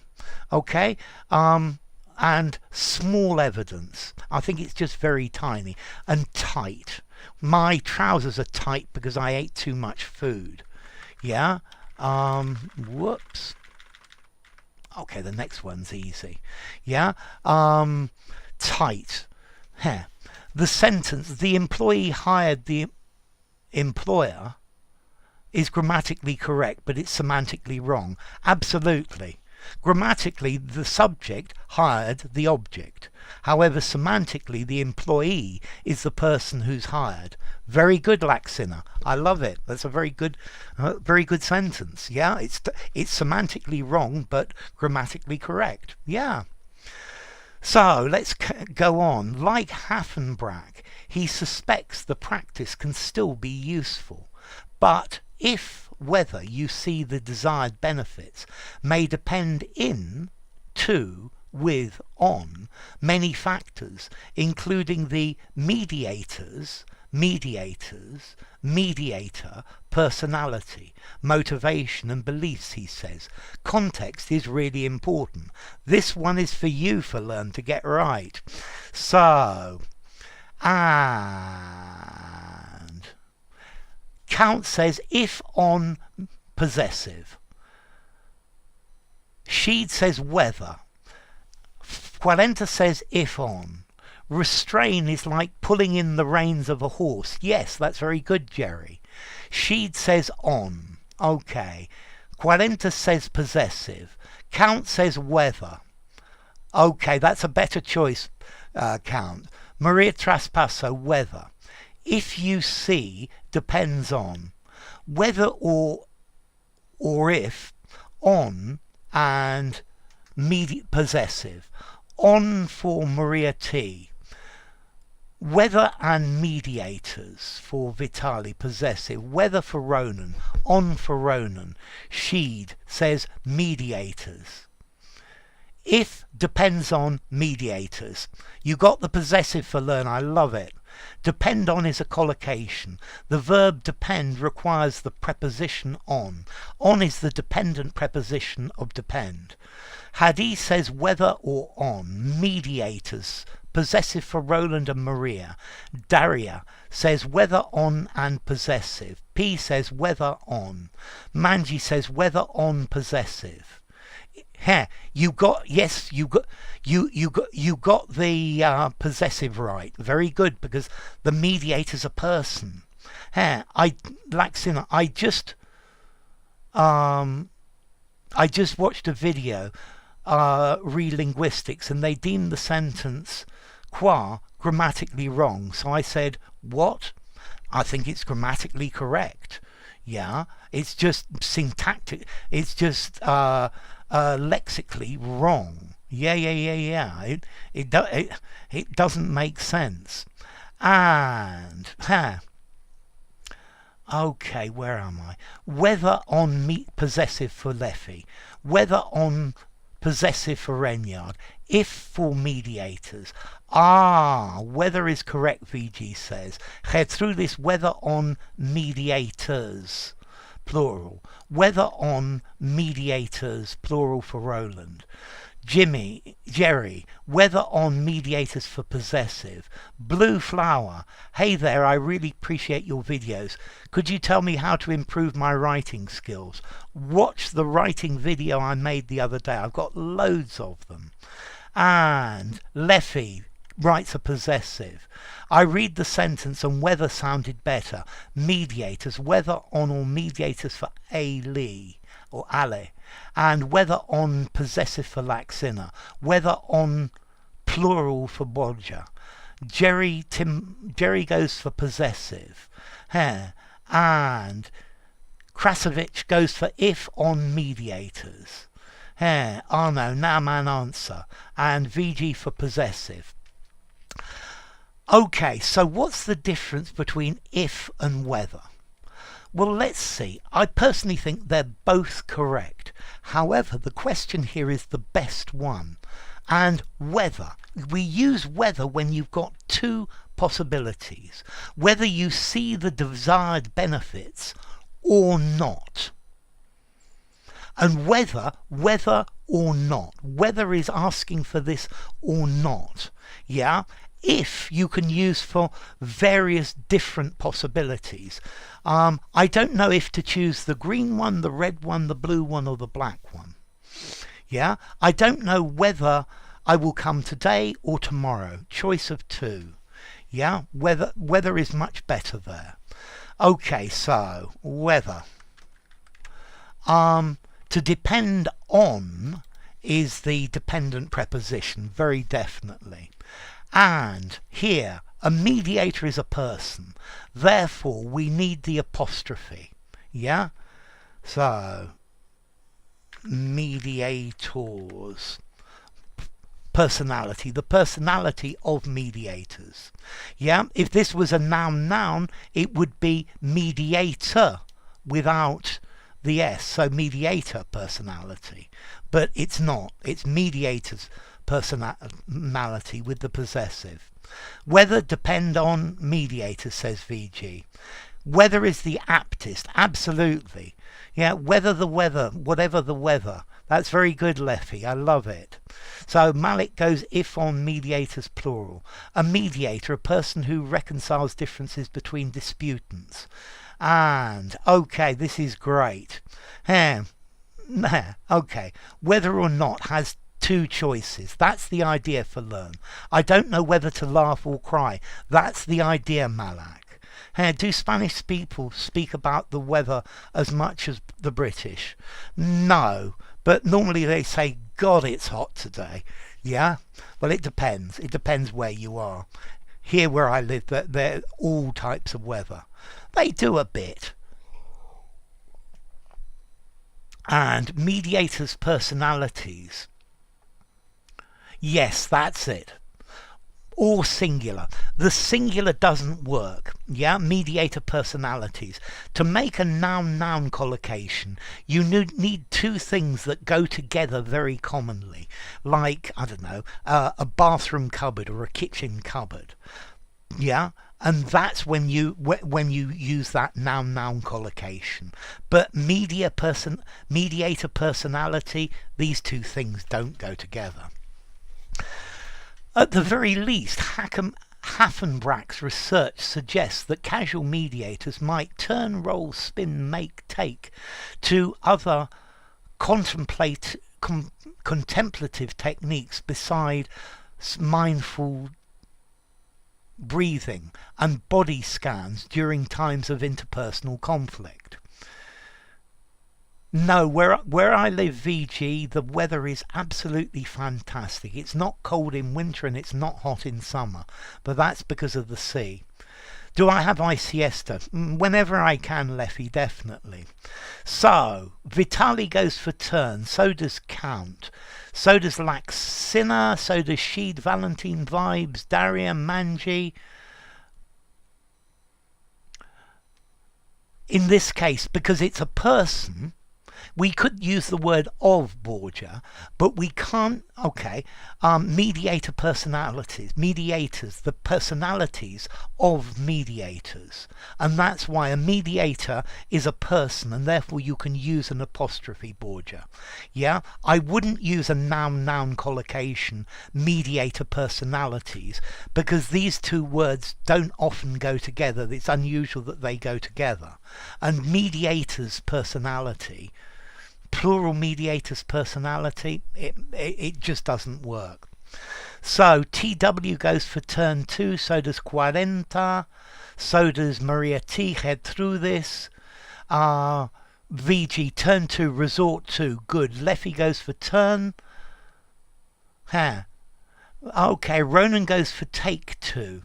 Okay, and small evidence. I think it's just very tiny and tight. My trousers are tight because I ate too much food. Yeah. Whoops. Okay, the next one's easy. Yeah. Tight. Heh. The sentence, the employee hired the employer, is grammatically correct, but it's semantically wrong. Absolutely. Grammatically, the subject hired the object. However, semantically, the employee is the person who's hired. Very good, Laxina. I love it. That's a very good sentence. Yeah, it's semantically wrong, but grammatically correct. Yeah. So let's go on. Like Hafenbrack, he suspects the practice can still be useful, but if whether you see the desired benefits may depend in, to, with, on many factors, including the mediator, personality, motivation and beliefs, he says. Context is really important. This one is for you, for learn to get right. So, and Count says if on possessive. Sheed says whether. Qualenta says if on. Restrain is like pulling in the reins of a horse. Yes, that's very good, Jerry. Sheed says on. Okay. Qualenta says possessive. Count says whether. Okay, that's a better choice, Count. Maria Traspasso, whether. If you see depends on. Whether or if, on and possessive. On for Maria T. Whether and mediators for Vitali, possessive. Whether for Ronan, on for Ronan. Sheed says mediators. If depends on mediators. You got the possessive for learn, I love it. Depend on is a collocation. The verb depend requires the preposition on. On is the dependent preposition of depend. Hadi says whether or on. Mediators. Possessive for Roland and Maria. Daria says whether on and possessive. P says whether on. Manji says whether on possessive. Here, you got the possessive right. Very good, because the mediator's a person. Here, Laxina, I just watched a video, re-linguistics, and they deemed the sentence qua grammatically wrong. So I said, what? I think it's grammatically correct. Yeah, it's just syntactic. It's just lexically wrong. Yeah. It doesn't make sense. And okay, where am I? Whether on possessive for Leffy, whether on possessive for Renyard, if for mediators. Whether is correct, VG says. Head through this whether on mediators, plural. Whether on mediators, plural for Roland. Jerry, whether on mediators for possessive. Blue Flower, hey there, I really appreciate your videos. Could you tell me how to improve my writing skills? Watch the writing video I made the other day. I've got loads of them. And Leffy writes a possessive. I read the sentence and whether sounded better. Mediators, whether on or mediators for A-Lee or Ale. And whether on possessive for Laxina. Whether on plural for Bodja. Jerry goes for possessive. And Krasovich goes for if on mediators. Arno, now man answer. And VG for possessive. Okay, so what's the difference between if and whether? Well, let's see. I personally think they're both correct. However, the question here is the best one. And whether. We use whether when you've got two possibilities. Whether you see the desired benefits or not. And whether or not. Whether is asking for this or not. Yeah? If you can use for various different possibilities. I don't know if to choose the green one, the red one, the blue one, or the black one. Yeah? I don't know whether I will come today or tomorrow. Choice of two. Yeah? Whether is much better there. Okay, so whether. To depend on is the dependent preposition, very definitely. And here, a mediator is a person. Therefore, we need the apostrophe. Yeah? So, mediators. Personality. The personality of mediators. Yeah? If this was a noun, it would be mediator without the S. So, mediator personality. But it's not. It's mediators personality with the possessive. Whether depend on mediator, says VG. Whether is the aptest, absolutely. Yeah, whether the weather, whatever the weather. That's very good, Leffy, I love it. So Malik goes if on mediators plural. A mediator, a person who reconciles differences between disputants. And, okay, this is great. Okay, whether or not has two choices. That's the idea for learn. I don't know whether to laugh or cry. That's the idea, Malak. Do Spanish people speak about the weather as much as the British? No, but normally they say, God, it's hot today. Yeah? Well, it depends. It depends where you are. Here where I live, there are all types of weather. They do a bit. And mediators' personalities. Yes, that's it. Or singular. The singular doesn't work. Yeah, mediator personalities. To make a noun-noun collocation, you need two things that go together very commonly. Like, I don't know, a bathroom cupboard or a kitchen cupboard. Yeah, and that's when you use that noun-noun collocation. But mediator personality, these two things don't go together. At the very least, Hafenbrack's research suggests that casual mediators might turn, roll, spin, make, take to other contemplative techniques beside mindful breathing and body scans during times of interpersonal conflict. No, where I live, VG, the weather is absolutely fantastic. It's not cold in winter and it's not hot in summer, but that's because of the sea. Do I have my siesta? Whenever I can, Leffy, definitely. So, Vitali goes for turn, so does Count, so does Laxina, so does Sheed, Valentine, Vibes, Daria, Manji. In this case, because it's a person, we could use the word of Borgia, but we can't, okay, mediator personalities, mediators, the personalities of mediators. And that's why a mediator is a person, and therefore you can use an apostrophe, Borgia. Yeah, I wouldn't use a noun-noun collocation, mediator personalities, because these two words don't often go together. It's unusual that they go together. And mediator's personality, plural mediator's personality, it just doesn't work. So TW goes for turn 2, so does 40, so does Maria T, head through this. VG, turn 2, resort 2, good. Leffy goes for turn. Okay, Ronan goes for take two.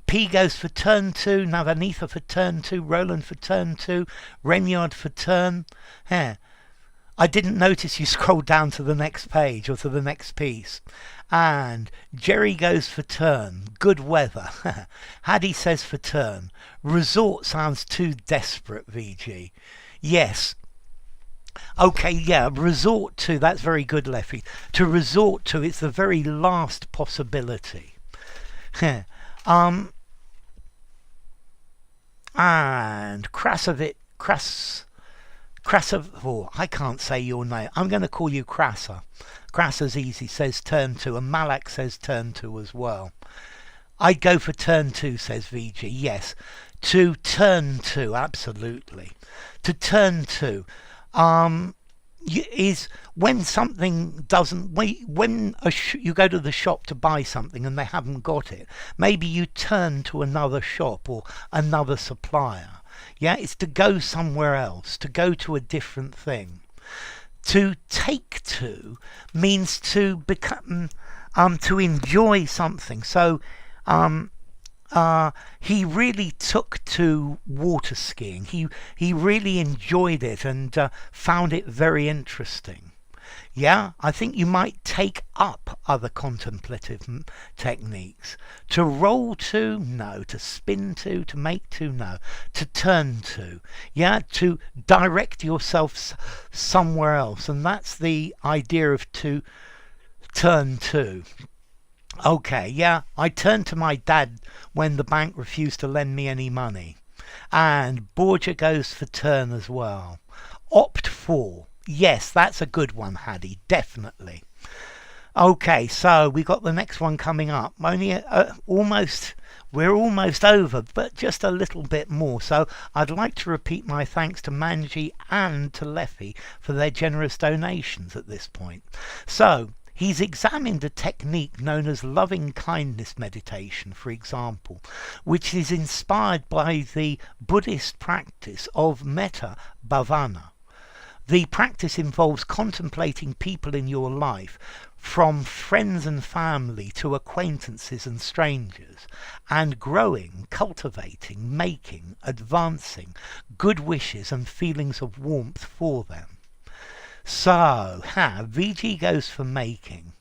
P goes for turn two, Navanitha for turn two, Roland for turn two, Renyard for turn. Yeah. I didn't notice you scrolled down to the next page or to the next piece. And Jerry goes for turn. Good weather. Haddy says for turn. Resort sounds too desperate, VG. Yes. Okay, yeah, resort to, that's very good, Leffy. To resort to, it's the very last possibility. And oh, I can't say your name. I'm going to call you Krasa. Krasa's easy, says turn two, and Malak says turn two as well. I'd go for turn two, says VG. Yes, to turn two, absolutely. To turn two is when something doesn't, when you go to the shop to buy something and they haven't got it, maybe you turn to another shop or another supplier. Yeah, it's to go somewhere else, to go to a different thing. To take to means to become, to enjoy something. So, he really took to water skiing. He really enjoyed it and found it very interesting. Yeah, I think you might take up other contemplative techniques. To roll to, no. To spin to make to, no. To turn to, yeah, to direct yourself somewhere else. And that's the idea of to turn to. Okay, yeah, I turned to my dad when the bank refused to lend me any money. And Borgia goes for turn as well. Opt for. Yes, that's a good one, Haddy, definitely. Okay, so we got the next one coming up. Only we're almost over, but just a little bit more. So I'd like to repeat my thanks to Manji and to Leffy for their generous donations at this point. So he's examined a technique known as loving kindness meditation, for example, which is inspired by the Buddhist practice of metta bhavana. The practice involves contemplating people in your life, from friends and family to acquaintances and strangers, and growing, cultivating, making, advancing good wishes and feelings of warmth for them. So, VG goes for making.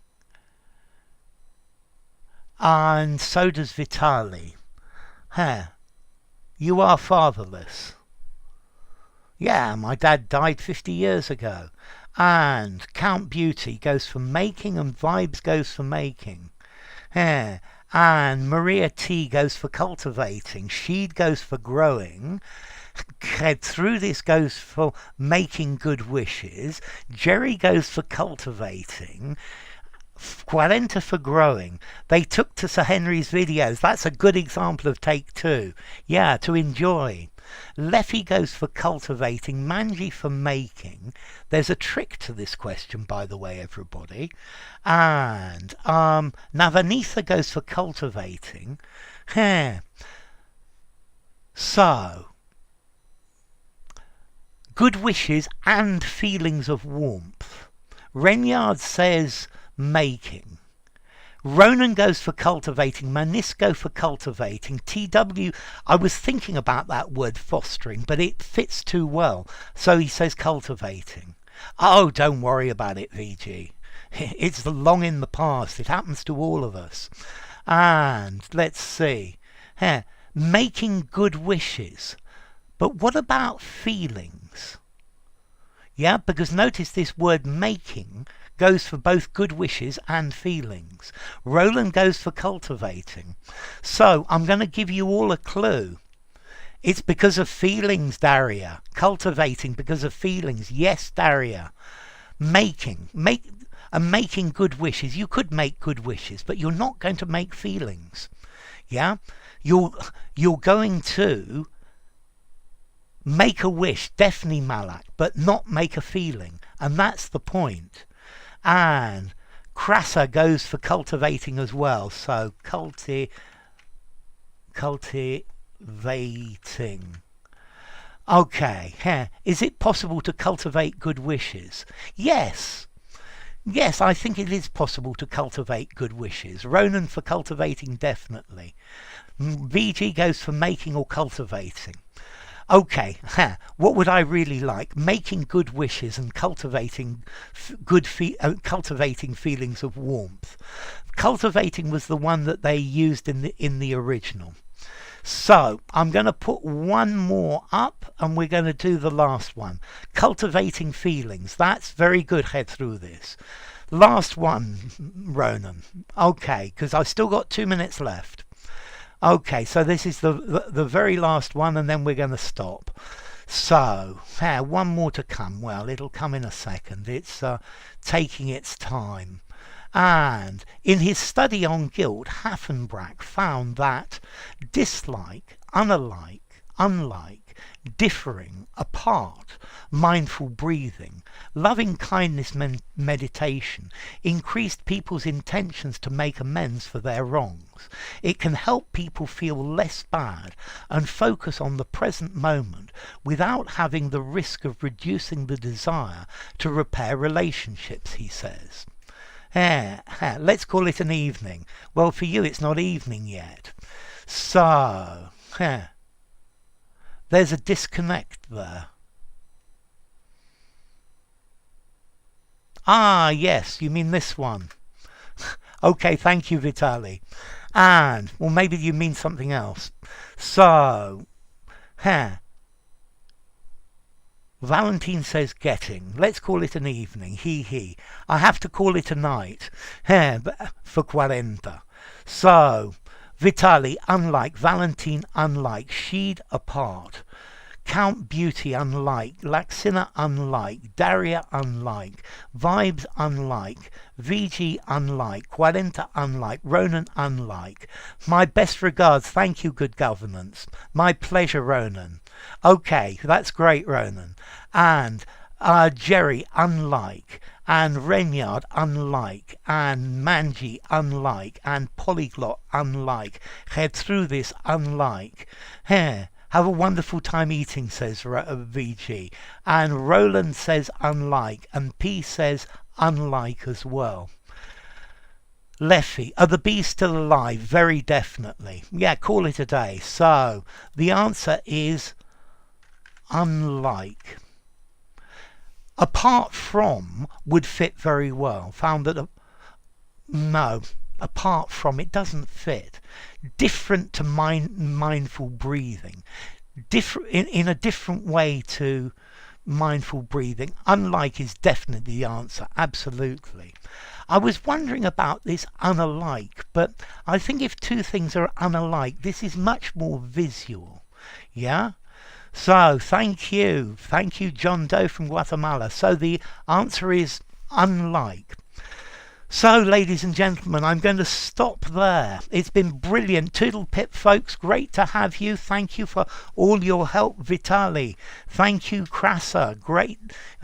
And so does Vitali. You are fatherless. Yeah, my dad died 50 years ago. And Count Beauty goes for making and Vibes goes for making. And Maria T goes for cultivating. Sheed goes for growing. Through this goes for making good wishes. Jerry goes for cultivating. Quarenta for growing. They took to Sir Henry's videos. That's a good example of take two. Yeah, to enjoy. Leffy goes for cultivating, Manji for making. There's a trick to this question, by the way, everybody. And Navanitha goes for cultivating. So, good wishes and feelings of warmth. Renyard says making. Ronan goes for cultivating, Manis go for cultivating, TW, I was thinking about that word fostering, but it fits too well, so he says cultivating. Oh, don't worry about it, VG. It's long in the past, it happens to all of us. And, let's see, making good wishes. But what about feelings? Yeah, because notice this word making goes for both good wishes and feelings. Roland goes for cultivating. So I'm going to give you all a clue. It's because of feelings, Daria. Cultivating because of feelings. Yes, Daria. Making good wishes. You could make good wishes, but you're not going to make feelings. Yeah? You're going to make a wish, definitely Malak, but not make a feeling. And that's the point. And Krasa goes for cultivating as well. So cultivating. Okay. Is it possible to cultivate good wishes? Yes. Yes, I think it is possible to cultivate good wishes. Ronan for cultivating, definitely. VG goes for making or cultivating. Okay, what would I really like? Making good wishes and cultivating cultivating feelings of warmth. Cultivating was the one that they used in the original. So I'm going to put one more up and we're going to do the last one. Cultivating feelings. That's very good. Head through this. Last one, Ronan. Okay, because I've still got 2 minutes left. Okay, so this is the very last one and then we're going to stop. So, one more to come. Well, it'll come in a second. It's taking its time. And in his study on guilt, Hafenbrack found that dislike, unlike, differing, apart, mindful breathing, loving kindness meditation increased people's intentions to make amends for their wrongs. It can help people feel less bad and focus on the present moment without having the risk of reducing the desire to repair relationships, he says. Let's call it an evening. Well, for you it's not evening yet. So, there's a disconnect there. Ah, yes, you mean this one. Okay, thank you, Vitali. And, well, maybe you mean something else. So, Valentine says getting. Let's call it an evening. He. I have to call it a night. For 40. So, Vitali, unlike. Valentine, unlike. She'd, apart. Count Beauty, unlike. Laxina, unlike. Daria, unlike. Vibes, unlike. VG, unlike. 40, unlike. Ronan, unlike. My best regards. Thank you, good governance. My pleasure, Ronan. Okay, that's great, Ronan. And Jerry, unlike. And Renyard, unlike. And Manji, unlike. And Polyglot, unlike. Head through this, unlike. Have a wonderful time eating, says VG. And Roland says unlike. And P says unlike as well. Leffy, are the bees still alive? Very definitely. Yeah, call it a day. So, the answer is unlike. Apart from would fit very well. Found that no, apart from, it doesn't fit. Different to mindful breathing. In a different way to mindful breathing. Unlike is definitely the answer. Absolutely. I was wondering about this unalike, but I think if two things are unalike, this is much more visual. Yeah? So, thank you, John Doe from Guatemala. So the answer is unlike. So, ladies and gentlemen, I'm going to stop there. It's been brilliant. Toodle pip, folks. Great to have you. Thank you for all your help, Vitali. Thank you, Krasa. Great.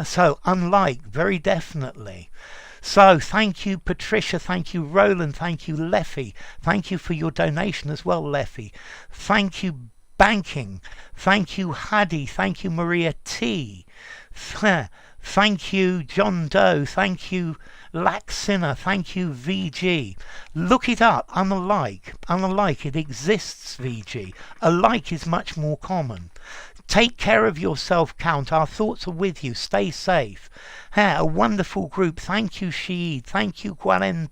So, unlike, very definitely. So, thank you, Patricia. Thank you, Roland. Thank you, Leffy. Thank you for your donation as well, Leffy. Thank you, Banking. Thank you, Hadi. Thank you, Maria T. Thank you, John Doe. Thank you, Laxina. Thank you, VG. Look it up. Unalike. Unalike. It exists, VG. Alike is much more common. Take care of yourself, Count. Our thoughts are with you. Stay safe. A wonderful group. Thank you, Sheed. Thank you, 40.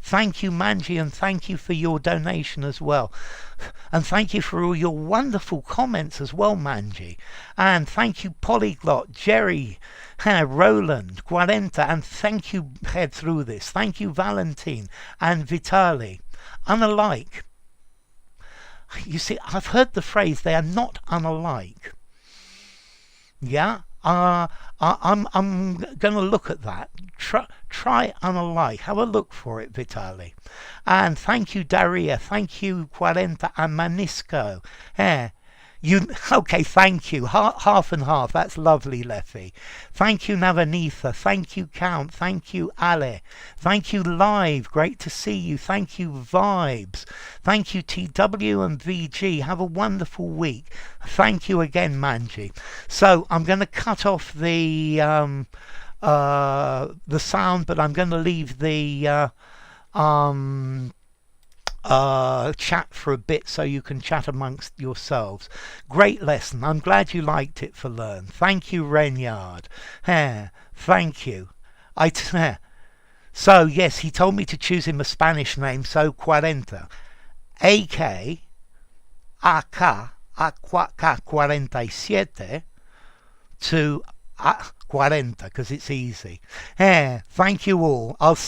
Thank you, Manji, and thank you for your donation as well. And thank you for all your wonderful comments as well, Manji. And thank you, Polyglot, Jerry, Roland, 40, and thank you, Head Through This. Thank you, Valentine and Vitali. Unalike. You see, I've heard the phrase, they are not unalike. Yeah? I'm going to look at that. Try unalike. Have a look for it, Vitali. And thank you, Daria. Thank you, 40 and Manisco. Okay, thank you. Half and half. That's lovely, Leffy. Thank you, Navanitha. Thank you, Count. Thank you, Ale. Thank you, Live. Great to see you. Thank you, Vibes. Thank you, TW and VG. Have a wonderful week. Thank you again, Manji. So I'm going to cut off the the sound, but I'm going to leave the chat for a bit so you can chat amongst yourselves. Great lesson. I'm glad you liked it for Learn. Thank you, Renyard. Thank you. So, yes, he told me to choose him a Spanish name, so 40. AK, AK, AK47 to 40, because it's easy. Thank you all. I'll see